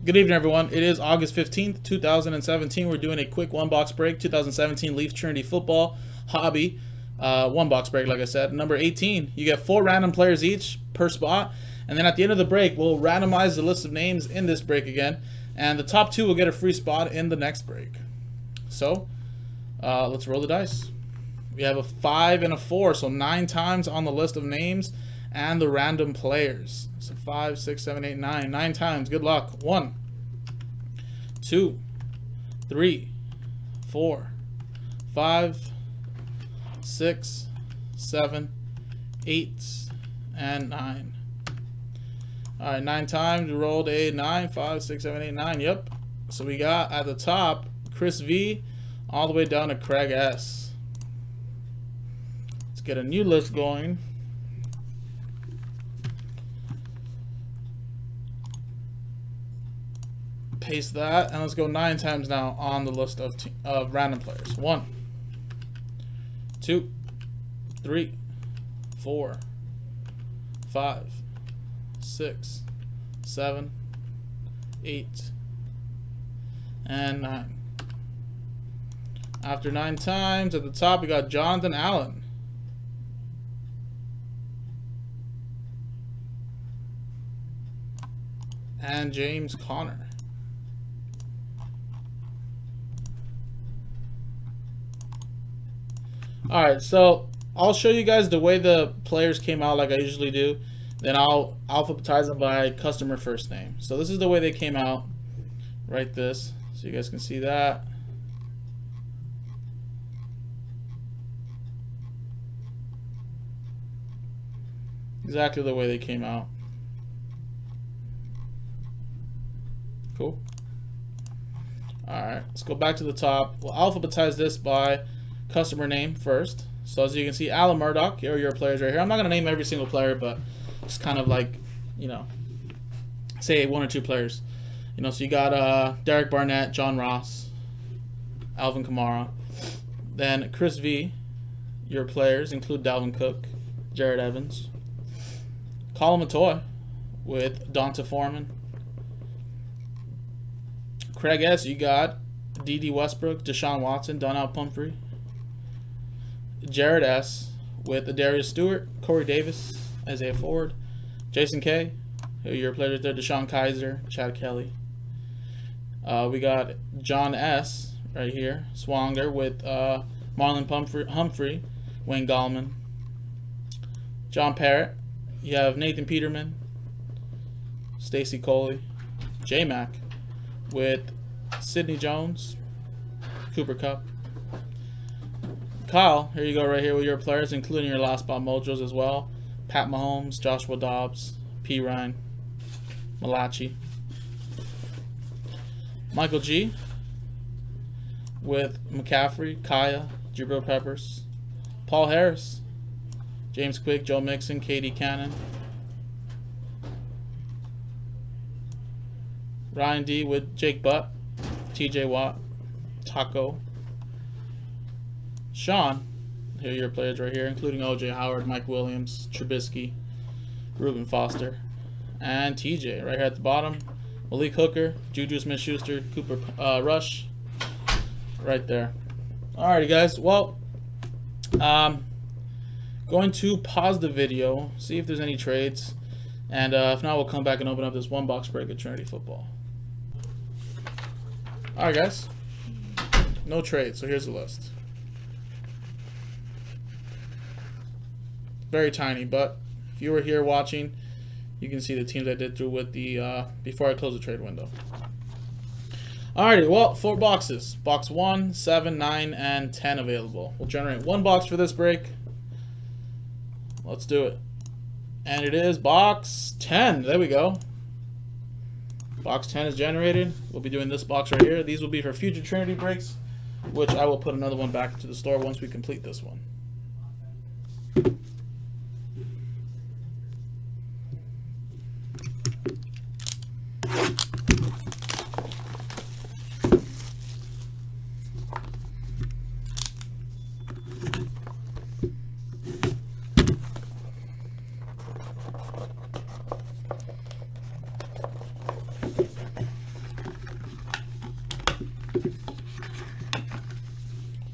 Good evening, everyone. It is August 15th, 2017. We're doing a quick one-box break. 2017 Leaf Trinity Football Hobby. One-box break, like I said. Number 18. You get 4 random players each per spot. And then at the end of the break, we'll randomize the list of names in this break again. And the top 2 will get a free spot in the next break. So, let's roll the dice. We have a 5 and a 4, so 9 times on the list of names and the random players. So 5, 6, 7, 8, 9. 9 times. Good luck. 1, 2, 3, 4, 5, 6, 7, 8, and 9. Alright, 9 times. We rolled a 9, 5, 6, 7, 8, 9. Yep. So we got at the top Chris V all the way down to Craig S. Let's get a new list going. Paste that, and let's go 9 times now on the list of random players. 1, 2, 3, 4, 5, 6, 7, 8, and 9. After 9 times, at the top we got Jonathan Allen. And James Conner. Alright, so I'll show you guys the way the players came out like I usually do. Then I'll alphabetize them by customer first name. So this is the way they came out. Right this. So you guys can see that. Exactly the way they came out. Cool. Alright, let's go back to the top. We'll alphabetize this by customer name first. So as you can see, Alan Murdoch, here are your players right here. I'm not going to name every single player, but it's kind of like, you know, say 1 or 2 players. You know, so you got Derek Barnett, John Ross, Alvin Kamara. Then Chris V, your players include Dalvin Cook, Jared Evans. Colin Matoy with Donta Foreman. Craig S, you got D.D. Westbrook, Deshaun Watson, Donnell Pumphrey. Jared S with Darius Stewart, Corey Davis, Isaiah Ford. Jason K, who your players there, Deshaun Kaiser, Chad Kelly. We got John S right here, Swanger with Marlon Humphrey, Wayne Gallman. John Parrott, you have Nathan Peterman, Stacy Coley, J-Mac with Sidney Jones, Cooper Kupp. Kyle, here you go right here with your players, including your last spot mojos as well. Pat Mahomes, Joshua Dobbs, P. Ryan, Malachi. Michael G with McCaffrey, Kaya, Jabril Peppers. Paul Harris, James Quick, Joe Mixon, Katie Cannon. Ryan D with Jake Butt, TJ Watt, Taco. Sean, here are your players right here, including OJ Howard, Mike Williams, Trubisky, Reuben Foster, and TJ right here at the bottom. Malik Hooker, Juju Smith-Schuster, Cooper Rush, right there. Alrighty, guys. Well, going to pause the video, see if there's any trades, and if not, we'll come back and open up this one-box break of Trinity Football. Alright, guys. No trades, so here's the list. Very tiny, but if you were here watching, you can see the teams I did through with the before I close the trade window. Alrighty, well, 4 boxes. Box 1, 7, 9, and 10 available. We'll generate 1 box for this break. Let's do it. And it is box 10. There we go. Box 10 is generated. We'll be doing this box right here. These will be for future Trinity breaks, which I will put another one back into the store once we complete this one.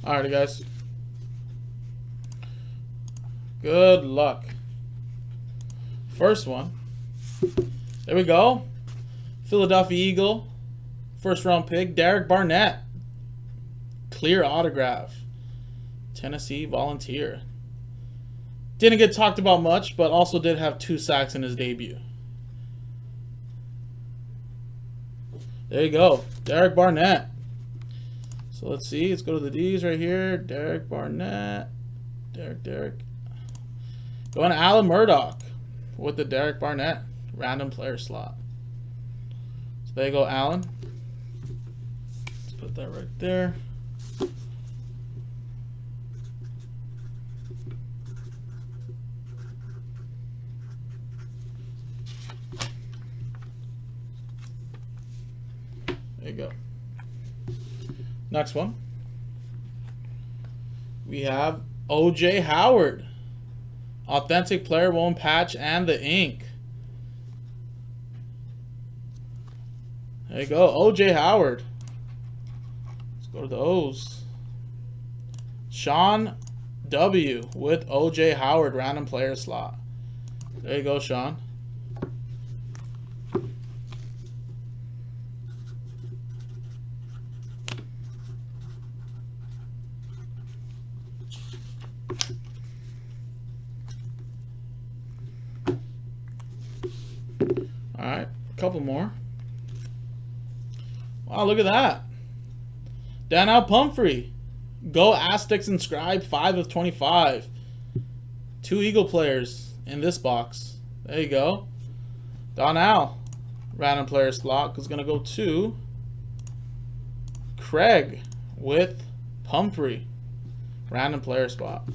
Alrighty, guys. Good luck. First one. There we go. Philadelphia Eagle. First round pick. Derek Barnett. Clear autograph. Tennessee Volunteer. Didn't get talked about much, but also did have 2 sacks in his debut. There you go. Derek Barnett. So let's see. Let's go to the D's right here. Derek Barnett. Derek. Going to Alan Murdoch with the Derek Barnett random player slot. So there you go, Alan. Let's put that right there. There you go. Next one. We have O.J. Howard. Authentic player worn patch and the ink. There you go. O.J. Howard. Let's go to the O's. Sean W. with O.J. Howard random player slot. There you go, Sean. Alright, a couple more. Wow, look at that. Daniel Pumphrey. Go Aztecs Inscribed 5 of 25. 2 Eagle players in this box. There you go. Donnell. Random player slot is going to go to Craig with Pumphrey. Random player spot.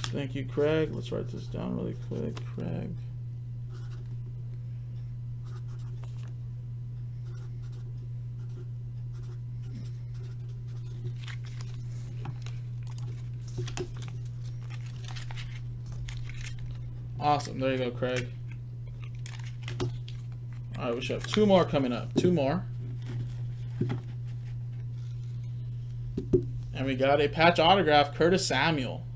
Thank you, Craig. Let's write this down really quick. Craig. Awesome. There you go, Craig. All right, we should have 2 more coming up. 2 more. And we got a patch autograph, Curtis Samuel.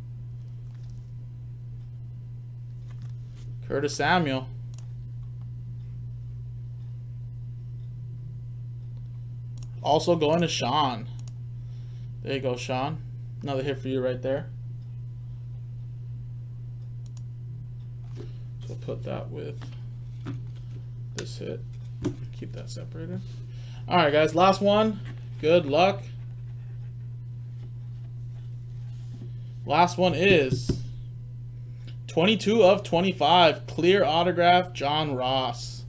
Curtis Samuel. Also going to Sean. There you go, Sean. Another hit for you right there. So put that with this hit. Keep that separated. All right, guys. Last one. Good luck. Last one is 22 of 25. Clear autograph, John Ross.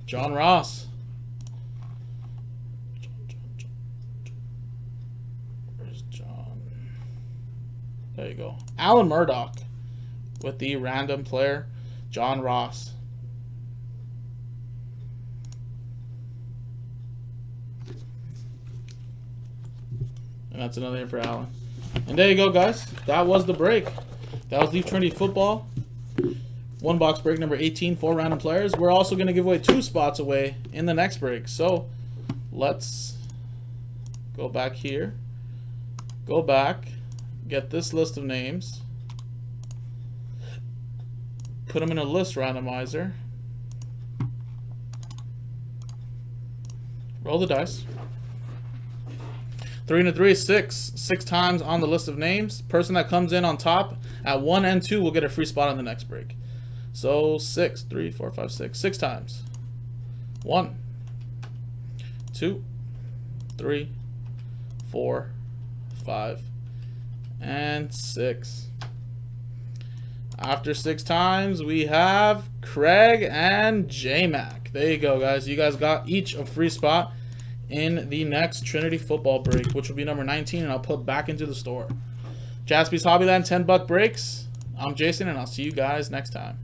John Ross. Where's John? There you go. Alan Murdoch with the random player, John Ross. And that's another hit for Alan. And there you go, guys. That was the break. That was Leaf Trinity Football. 1 box break number 18, 4 random players. We're also going to give away 2 spots away in the next break. So let's go back here. Go back. Get this list of names. Put them in a list randomizer. Roll the dice. 3 and a 3 is 6. 6 times on the list of names. Person that comes in on top at 1 and 2 will get a free spot on the next break. So 6, 3, 4, 5, 6. 6 times. 1, 2, 3, 4, 5, and 6. After 6 times, we have Craig and J-Mac. There you go, guys. You guys got each a free spot in the next Trinity Football break, which will be number 19, and I'll put back into the store. Jaspy's Hobbyland 10-buck breaks. I'm Jason, and I'll see you guys next time.